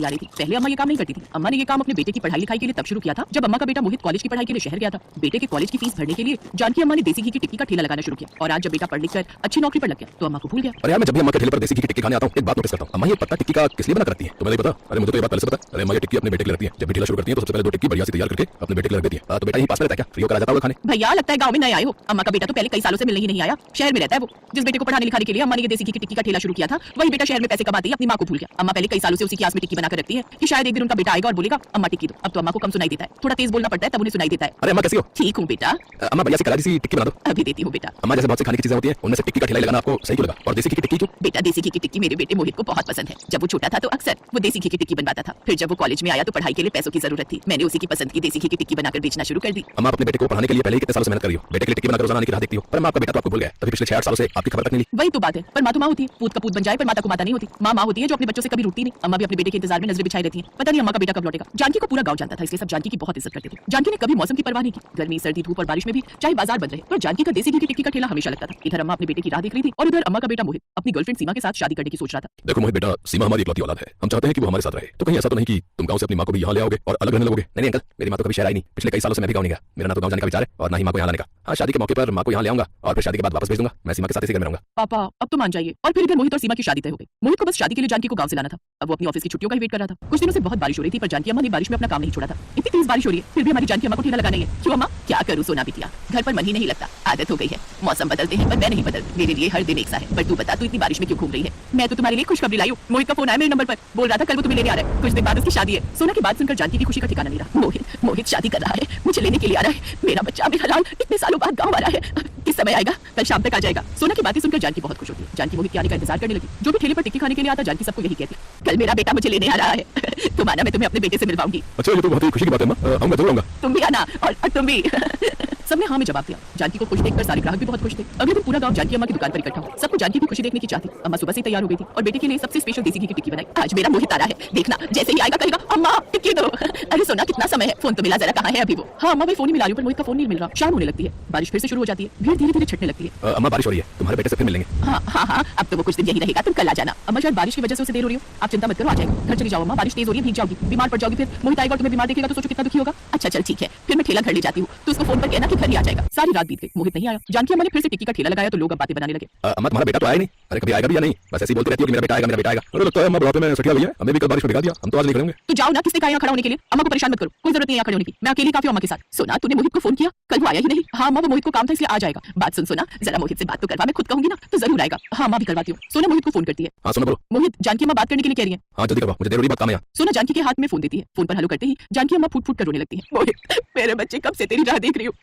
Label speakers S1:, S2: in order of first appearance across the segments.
S1: ला रही थी। पहले अम्मा ये काम नहीं करती थी। अम्मा ने ये काम अपने बेटे की पढ़ाई लिखाई के लिए तब शुरू किया था जब अम्मा का बेटा मोहित कॉलेज की पढ़ाई के लिए शहर गया था। बेटे के कॉलेज की फीस भरने के लिए जानकी अम्मा ने देसी घी की टिक्की का ठेला लगाना शुरू किया और आज जब बेटा पढ़ लिख कर अच्छी नौकरी पर लग गया तो अम्मा को भूल गया।
S2: अरे यार, मैं जब भी अम्मा के ठेले पर देसी घी की टिक्की खाने आता हूँ एक बात नोटिस करता हूँ, अम्मा ये पत्ता टिक्की का किस लिए बना कर रखती है? तुम्हें नहीं पता? अरे मुझे तो ये बात पहले से पता है। अरे अम्मा ये टिक्की अपने बेटे के लिए रखती है। जब भी ठेला शुरू करती है तो सबसे पहले 2 टिक्की बढ़िया से तैयार करके अपने बेटे के लिए रख देती है। तो बेटा यही पास में रहता है क्या? फ्री होकर आ जाता होगा खाने।
S1: भैया लगता है गाँव में नए आए हो। अम्मा का बेटा तो पहले कई सालों से मिलने ही नहीं आया, शहर में रहता है वो। जिस बेटे को पढ़ाने लिखाने के लिए अम्मा ने ये देसी घी की टिक्की का ठेला शुरू किया था वही बेटा शहर में पैसे कमाती है अपनी माँ को भूल गया। अम्मा पहले कई सालों से उसी की आस में टिक्की बनाकर रखती है कि शायद एक दिन उनका बेटा आएगा और बोलेगा अम्मा टिक्की दो। अब तो अम्मा को कम सुनाई देता है, थोड़ा तेज बोलना पड़ता है तब उन्हें सुनाई देता है।
S2: अरे अम्मा कैसी हो?
S1: ठीक हूँ बेटा।
S2: अम्मा बढ़िया सी करारी सी टिक्की बना दो।
S1: अभी देती हूँ बेटा।
S2: अम्मा जैसे बहुत सी खाने की चीजें होती हैं उनमें से टिक्की का ठेला लगाना आपको सही क्यों लगा? और देसी घी की टिक्की क्यों?
S1: बेटा देसी घी की टिक्की मेरे बेटे मोहित को बहुत पसंद है। जब वो छोटा था तो अक्सर वो देसी घी की टिक्की बनवाता था। फिर जब वो कॉलेज में आया तो पढ़ाई के लिए पैसों की जरूरत थी। मैंने उसी की पसंद की देसी घी की टिक्की बनाकर बेचना शुरू कर दी।
S2: अम्मा अपने बेटे को पढ़ाने के लिए पहले ही कितने सालों से मेहनत कर रही हो, बेटे के लिए टिक्की बनाकर रोजाना आने की राह देखती हो, पर अम्मा आपका बेटा तो आपको भूल गया। तभी पिछले 6-8 सालों से आपकी खबर तक नहीं ली।
S1: वही तो बात है, पर माँ तो माँ होती है। पूत का पूत बन जाए पर माता को माता नहीं होती। माँ होती है जो अपने बच्चों से कभी रूठती नहीं। अम्मा भी अपने बेटे के इंतजार में नजरें बिछाई रहती है, पता नहीं अम्मा का बेटा कब लौटेगा। जानकी को पूरा गाँव जानता था, इसलिए सब जानकी की बहुत इज्जत करते थे। जानकी ने कभी मौसम की परवाह नहीं की, गर्मी सर्दी धूप और बारिश में भी चाहे बाजार बंद रहे पर जानकी का देसी घी की टिक्की का ठेला हमेशा लगता था। इधर अम्मा अपने बेटे की राह देख रही थी और उधर अम्मा का बेटा मोहित अपनी गर्लफ्रेंड सीमा के साथ शादी करने की सोच रहा था।
S2: देखो मोहित बेटा, सीमा हमारी इकलौती औलाद है, हम चाहते हैं कि वो हमारे साथ रहे। तो कहीं ऐसा तो नहीं कि तुम गांव से अपनी माँ को भी यहाँ ले आओगे और अलग रहने लगोगे? नहीं अंकल, मेरी माँ तो कभी शहर आई नहीं। पिछले कई सालों से मैं भी गाँव नहीं गया। मेरा ना तो गाँव जाने का विचार है और ना ही माँ को यहाँ लाने का। हाँ, शादी के मौके पर माँ को यहाँ ले आऊंगा और फिर शादी के बाद वापस भेज दूंगा। मैं सीमा के साथ इसी घर में रहूंगा।
S1: पापा अब तो मान जाइए। और फिर इधर मोहित और सीमा की शादी तय हो गई। मोहित को बस शादी के लिए जानकी को गांव से लाना था। अब वो अपनी ऑफिस की छुट्टियों का ही वेट कर रहा था। कुछ दिनों से बहुत बारिश हो रही थी पर जानकी अम्मा ने बारिश में अपना काम नहीं छोड़ा था। इतनी तेज बारिश हो रही है फिर भी हमारी जानकी अम्मा को ठेला लगाना ही है। क्यों अम्मा? क्या करूँ सोना बिटिया, घर पर मन ही नहीं लगता। आदत हो गई है, मौसम बदलते हैं पर मैं नहीं बदल। मेरे लिए हर दिन एक सा है। पर तू बता, तू इतनी बारिश में क्यों घूम रही है? मैं तो तुम्हारे लिए खुशखबरी लाई हूँ। मोहित का फोन आया मेरे नंबर पर, बोल रहा था कल वो तुम्हें लेने आ रहा है। कुछ दिन बाद उसकी शादी है। सोना की बात सुनकर जानकी की खुशी का ठिकाना नहीं रहा। मोहित शादी कर रहा है, मुझे लेने के लिए आ रहा है। मेरा बच्चा मेरा लाल इतने सालों बाद गाँव आ रहा है। किस समय आएगा? कल शाम तक आ जाएगा। सोना की बातें सुनकर जानकी बहुत खुश होती है। जानकी मोहित के आने का इंतजार करने लगी। जो भी ठेले पर टिक्की खाने के लिए आता जानकी सबको यही कहती, कल मेरा बेटा मुझे लेने आ रहा है। तुम आना, मैं तुम्हें अपने बेटे से मिलवाऊंगी।
S2: अच्छा, ये तो बहुत ही खुशी की बात है माँ, मैं जरूर आऊंगा।
S1: तुम भी आना और तुम भी। सबने हाँ में जवाब दिया। जानकी को खुश देखकर सारे ग्राहक भी बहुत खुश थे। अगले दिन पूरा गांव जानकी अम्मा की दुकान पर इकट्ठा हुआ। सबको जानकी की खुशी देखने की चाहती। अम्मा सुबह से तैयार हो गई थी और बेटे के लिए सबसे स्पेशल देसी घी की टिक्की बनाई। आज मेरा मोहित आ रहा है, देखना जैसे ही आएगा कहेगा अम्मा टिक्की दो। अरे सोना कितना समय है, फोन तो मिला, जरा कहाँ है अभी वो? हाँ अम्मा, मैं फोन ही मिला रही हूँ पर मोहित का फोन नहीं मिल रहा। शाम होने लगती है, बारिश फिर से शुरू हो जाती है, भीड़ धीरे धीरे छटने लगती है।
S2: अम्मा बारिश हो रही है, तुम्हारे बेटे से फिर मिलेंगे।
S1: हाँ, अब तो वो कुछ दिन यही रहेगा, तुम कल आ जाना। अम्मा शायद बारिश की वजह से उसे देर हो रही हो। आप चिंता मत करो, आ जाएगा। घर चली जाओ अम्मा, बारिश तेज हो रही है, भीग जाओगी, बीमार पड़ जाओगी। फिर मोहित आएगा और तुम्हें बीमार देखेगा तो सोचो कितना दुखी होगा। अच्छा चल ठीक है, फिर मैं ठेला घर ले जाती हूँ, तो उसको फोन पर कहना कि घर ही आ जाएगा। सारी रात बीत गई, मोहित नहीं आया। जानकी अम्मा ने फिर से टिक्की का ठेला लगाया तो लोग अब बातें बनाने लगे।
S2: अम्मा तुम्हारा बेटा तो आया नहीं? अरे कभी आएगा भी या नहीं? बस ऐसे ही बोलती रहती हो कि मेरा बेटा आएगा, मेरा बेटा आएगा। अरे लगता है अम्मा बुढ़ापे में सटिया हुई है, हमें भी कल बारिश में भिगा दिया, हम तो आज नहीं खड़े होंगे।
S1: तो जाओ ना, किसने कहा यहाँ खड़ा होने के लिए? अम्मा को परेशान मत करो, कोई जरूरत नहीं है यहाँ खड़े होने की। मैं अकेली काफी हूँ अम्मा के साथ। सोना तूने मोहित को फोन किया? कल वो आया ही नहीं। हाँ अम्मा, वो मोहित को काम था इसलिए आ जाएगा। बात सुन सोना, जरा मोहित से बात तो करवा, मैं खुद कहूंगी ना तो जरूर आएगा। हाँ अम्मा भी करवाती हूँ। सोना मोहित को फोन करती है।
S2: हाँ सोना बोलो।
S1: मोहित, जानकी अम्मा बात करने के लिए कह रही है।
S2: हाँ जल्दी करवा, मुझे देर हो रही बात काम है।
S1: सोना जानकी के हाथ में फोन देती है। फोन पर हेलो करते ही जानकी अम्मा फूट फूट कर रोने लगती है। मोहित, मेरे बच्चे कब से तेरी राह देख रही हूँ।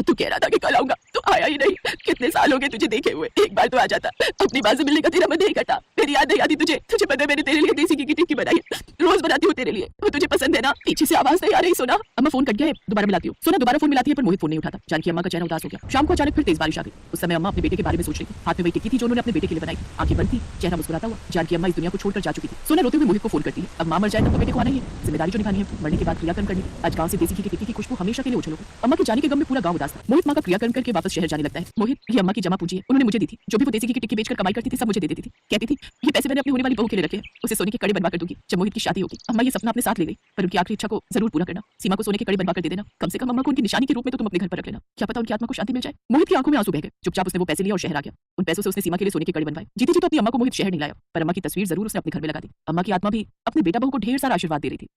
S1: तू कह रहा था कि कल आऊंगा, तो आया ही नहीं। कितने साल हो गए तुझे देखे हुए, एक बार तो आ जाता। अपनी बात से मिलने का तेरा मन नहीं करता। मेरी याद नहीं आती तुझे? तुझे पता है मैंने तेरे लिए देसी घी की टिक्की बनाई है, रोज बनाती हूँ तेरे लिए, वो तुझे पसंद है ना? पीछे से आवाज नहीं आ रही सोना? अम्मा फोन कट गया है, दोबारा मिलाती हूँ। सोना दोबारा फोन मिलाती है पर मोहित फोन नहीं उठाता। जानकी अम्मा का चेहरा उदास हो गया। शाम को अचानक फिर तेज बारिश आ गई। उस समय अम्मा अपने बेटे के बारे में सोच रही थी। हाथ में वही टिक्की थी जो उन्होंने अपने बेटे के लिए बनाई थी। आंखें बंद थी, चेहरा मुस्कुराता हुआ। जानकी अम्मा इस दुनिया को छोड़कर जा चुकी थी। सोना रोते हुए मोहित को फोन करती है। अब मां मर जाए तब तो बेटे को आना ही है, जिम्मेदारी जो निभानी है, मरने के बाद क्रियाकर्म करनी। आज गांव से देसी घी की टिक्की की खुशबू हमेशा के लिए उछल हो गई। अम्मा के जाने के गम में पूरा गांव उदास था। मोहित मां का क्रियाकर्म करके वापस शहर जाने लगता है। मोहित, ये अम्मा की जमा पूंजी है, उन्होंने मुझे दी थी। जो भी वो देसी घी की टिक्की बेचकर कमाई करती थी सब मुझे दे देती थी। कहती थी ये पैसे मैंने अपनी होने वाली बहू के लिए रखे हैं, उसे सोने के कड़े बनवा कर दूंगी जब मोहित की शादी होगी। अम्मा ये सपना अपने साथ ले गई, पर उनकी आखिरी इच्छा को जरूर पूरा करना। सीमा को सोने के कड़े बनवा कर दे देना। कम से कम अम्मा को उनकी निशानी के रूप में तो तुम अपने घर पर रख लेना। क्या पता उनकी आत्मा को शांति मिल जाए। मोहित की आंखों में आंसू बह गए। चुपचाप उसने वो पैसे लिए और शहर आ गया। उन पैसों से उसने सीमा के लिए सोने के कड़े बनवाए। जीती जी तो अपनी अम्मा को मोहित शहर नहीं लाया, पर अम्मा की तस्वीर जरूर उसने अपने घर में लगा दी। अम्मा की आत्मा भी अपने बेटा बहू को ढेर सारा आशीर्वाद दे रही थी।